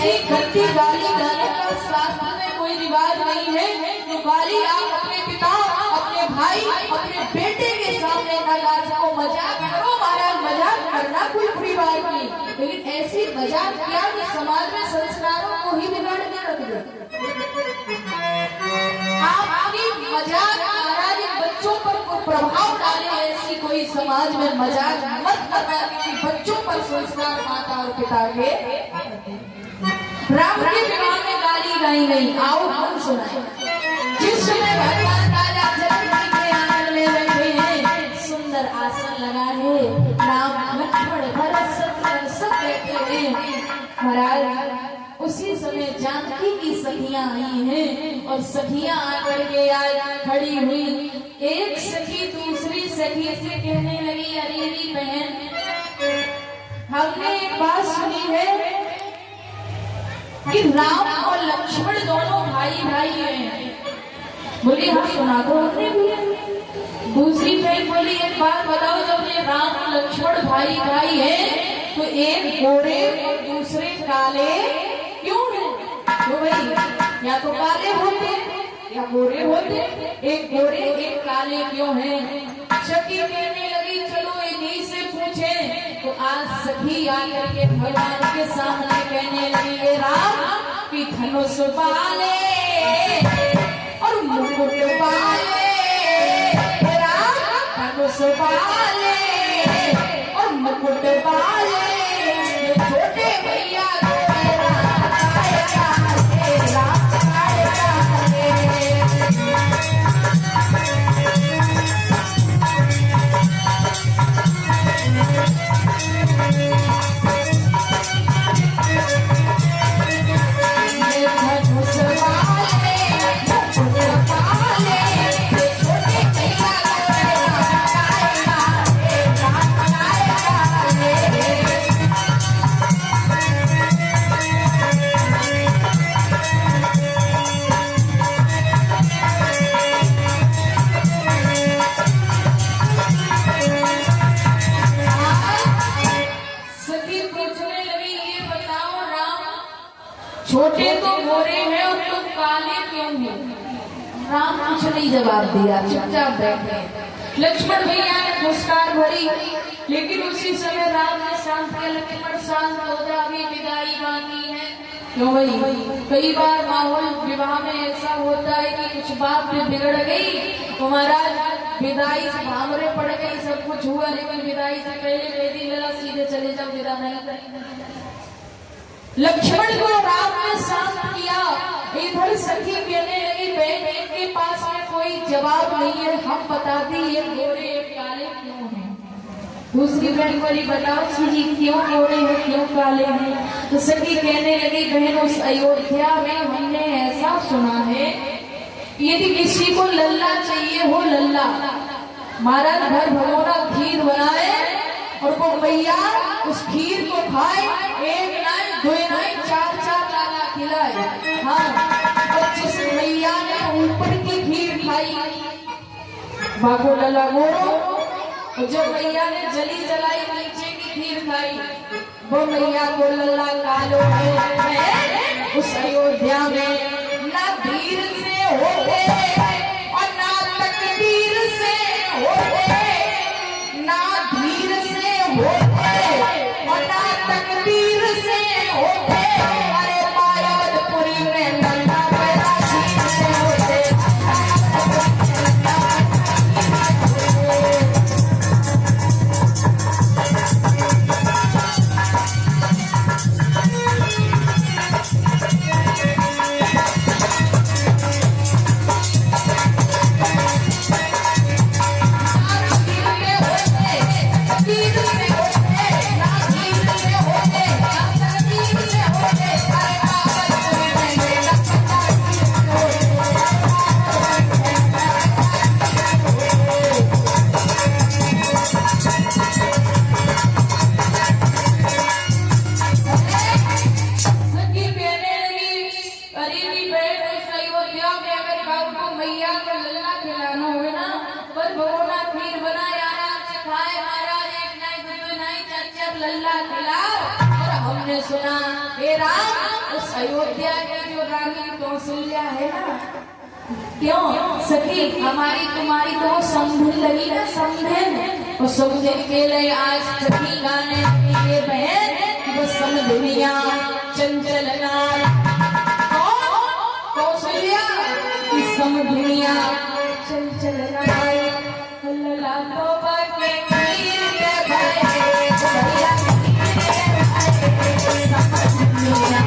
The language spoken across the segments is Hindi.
ऐसी गंदी गाली गाने का शास्त्र में कोई रिवाज नहीं है। जो गाली आप अपने पिता, अपने भाई, अपने बेटे के सामने न गा सको। मजाक करो महाराज, मजाक करना कोई बुरी बात नहीं, लेकिन ऐसी मजाक किया कि समाज में संस्कारों को ही बिगाड़ के रख दे। आपकी मजाक महाराज बच्चों पर प्रभाव डाले, ऐसी कोई समाज में मजाक मत करना कि बच्चों पर संस्कार माता और पिता के। राम के विवाह में गाली गाई गई, आओ हम सुनाए। जिस समय भगवान राजा जनक के आंगन में बैठे हैं, सुंदर आसन लगा है, राम लक्ष्मण भरत शत्रुघ्न सब बैठे हैं महाराज। उसी समय जानकी की सखियां आई हैं और सखियां आकर के आज खड़ी हुई। एक सखी दूसरी सखी से कहने लगी, अरे बहन, हमने एक बात सुनी है कि राम और लक्ष्मण दोनों भाई भाई हैं। बोली हाँ सुना दो हमने भी। दूसरी बहन बोली एक बात बताओ, जब ये राम और लक्ष्मण भाई भाई हैं तो एक गोरे और दूसरे काले क्यों हैं? तो भाई या तो काले होते या गोरे होते, एक गोरे एक काले क्यों हैं? सखी कहने लगी चलो इन्हीं से पूछे। तो आज सखी आकर के भगवान के सामने कहने लगी, राम की धनुष वाले और मुकुट वाले, राम धनुष वाले और मुकुट वाले, छोटे भैया छोटे तो गोरे हैं और तुम काले क्यों हो? राम कुछ नहीं जवाब दिया, चुपचाप बैठे। लक्ष्मण भैया ने मुस्कान भरी, लेकिन उसी समय राम ने शांत किया, लक्ष्मण शांत हो जा, अभी विदाई बाकी है। क्यों भाई, कई बार माहौल विवाह में ऐसा होता है कि कुछ बात में बिगड़ गई तो महाराज विदाई से भामरे पड़ गई, सब कुछ हुआ, लेकिन विदाई से पहले वेदी लगा सीधे चले जाओ, विदा नहीं। लक्ष्मण को राम ने शांत किया। इधर सखी कहने लगी, बहन के पास में कोई जवाब नहीं है, हम बताते ये गोरे एक काले क्यों हैं? दूसरी बहन बोली बताओ जी क्यों गोरे हैं क्यों काले हैं? तो सखी कहने लगी, बहन उस अयोध्या में हमने ऐसा सुना है, यदि किसी को लल्ला चाहिए हो लल्ला, महाराज घर भगोना खीर बनाए और वो मैया उस खीर को खाए, एक नाई दो नाई चार चार लाना खिलाए। हाँ, और जिस मैया ने ऊपर की खीर खाई बाको लला गोरो, और जो मैया ने जली जलाई नीचे की खीर खाई वो मैया को लल्ला कालो है। उस अयोध्या में ना धीर से होते और ना तकदीर से होते, ना धीर से होते और ना तकदीर से होते। अरे मायावतपुरी में लल्ला पैदा धीर से होते। लल्ला खिलाओ। और हमने सुना हे राम बस अयोध्या की जो रानी कौशल्या है ना, क्यों सखी हमारी तुम्हारी तो वो समधिन लगी ना, समधिन। और समधिन के लिए आज सखी गाने ये बहन वो समधिनिया चंचल नार कौशल्या की समधिनिया चंचल नार लला तो बाके कीर के भाई भैया समधिनिया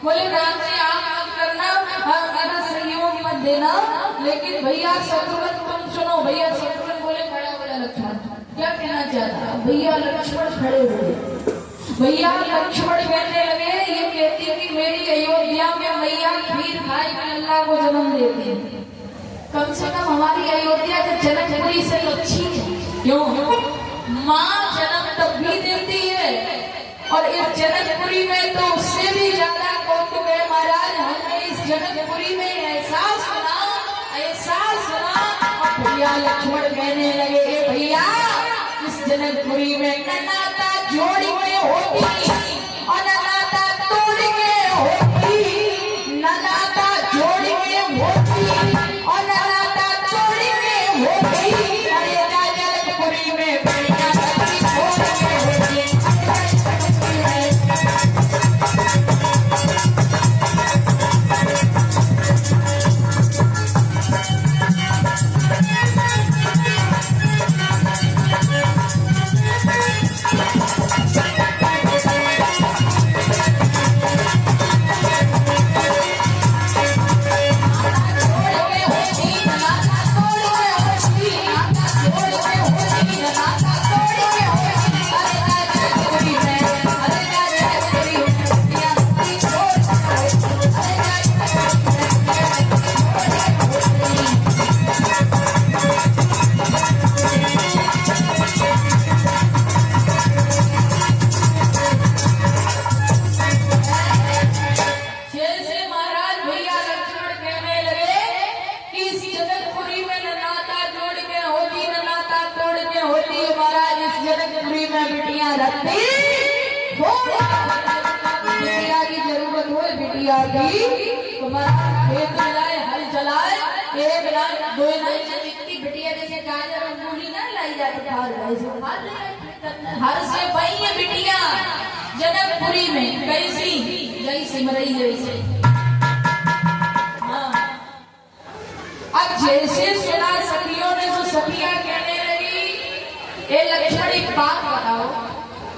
बोले राम जी आप मत करना, मेरा सहयोग मत देना, लेकिन भैया शत्रुघ्न तुम सुनो। भैया शत्रुघ्न बोले खड़ा बोला लक्ष्मण क्या कहना चाहता। भैया लक्ष्मण खड़े हुए, भैया लक्ष्मण कहने लगे ये कहती कि मेरी अयोध्या में मैया खीर खाई अल्लाह को जन्म देती है, कम से कम हमारी अयोध्या के जनकपुरी से अच्छी है। क्यों माँ जन्म तब भी देती है और इस जनकपुरी में तो उससे भी ज्यादा कौतुक है महाराज। हमने इस जनकपुरी में एहसास सुना और भैया लक्ष्मण कहने लगे भैया इस जनकपुरी में न नाता जोड़ी में होती और न नाता तोड़ के होती, न नाता जोड़ी में होती और न नाता तोड़ के होती। अरे जनकपुरी में भैया छोड़ के होती। बिटिया की जरूरत हो, बिटिया की तुम्हारा खेत चलाए हल चलाए, एक लाख दो लाख बिटिया जैसे गाजर और मूली ना लाई जाती हर से वही बिटिया जनकपुरी में कैसी गई सिमरई जैसे। हाँ अब जैसे सुना सखियों ने तो सखिया कहने लगी ए लक्ष्मण एक बात बताओ,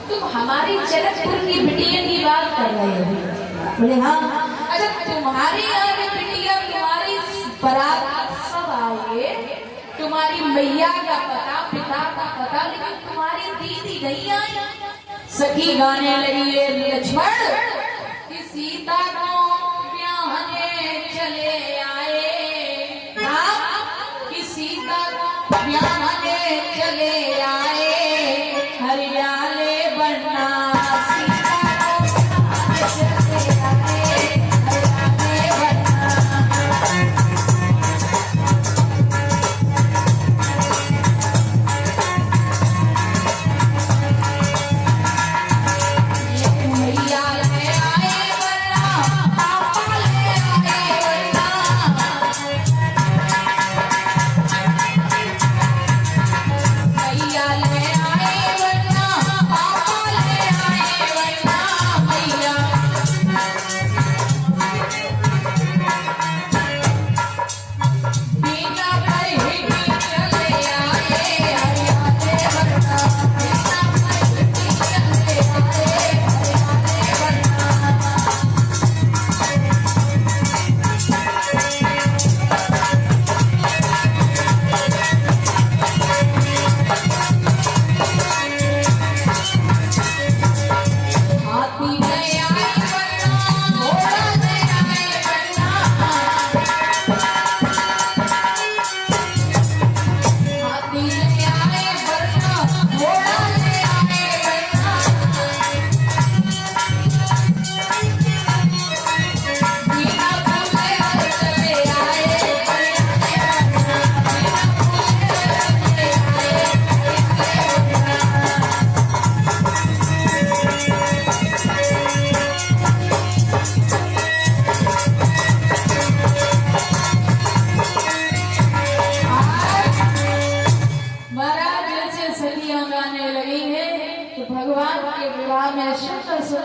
तुम हमारी जनकपुर की बिटिया की बात कर रहे हो। बोले हाँ। अच्छा तुम्हारी यहाँ की बिटिया तुम्हारी बारात सब आओगे, तुम्हारी मैया का पता पिता का पता, लेकिन तुम्हारी दीदी नहीं आई। सखी गाने लगी है लक्ष्मण कि सीता को ब्याहने चले आए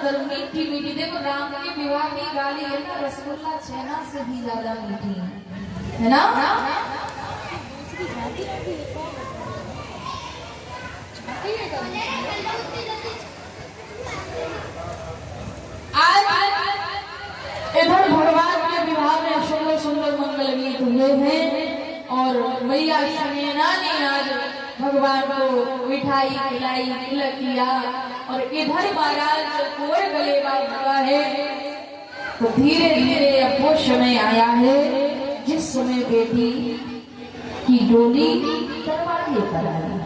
सुंदर मीठी मीठी, देखो राम के विवाह की गाली है ना, रसगुल्ला छेना से भी ज्यादा मीठी है ना। आज इधर भगवान के विवाह में सुंदर सुंदर मंगल गीत हुए हैं और मैया सुनैना ने आज भगवान को मिठाई खिलाई, तिलक किया। और इधर महाराज कोर गले हुआ है। तो धीरे धीरे अब वो समय आया है जिस समय बेटी की डोली दरवाजे पर आई।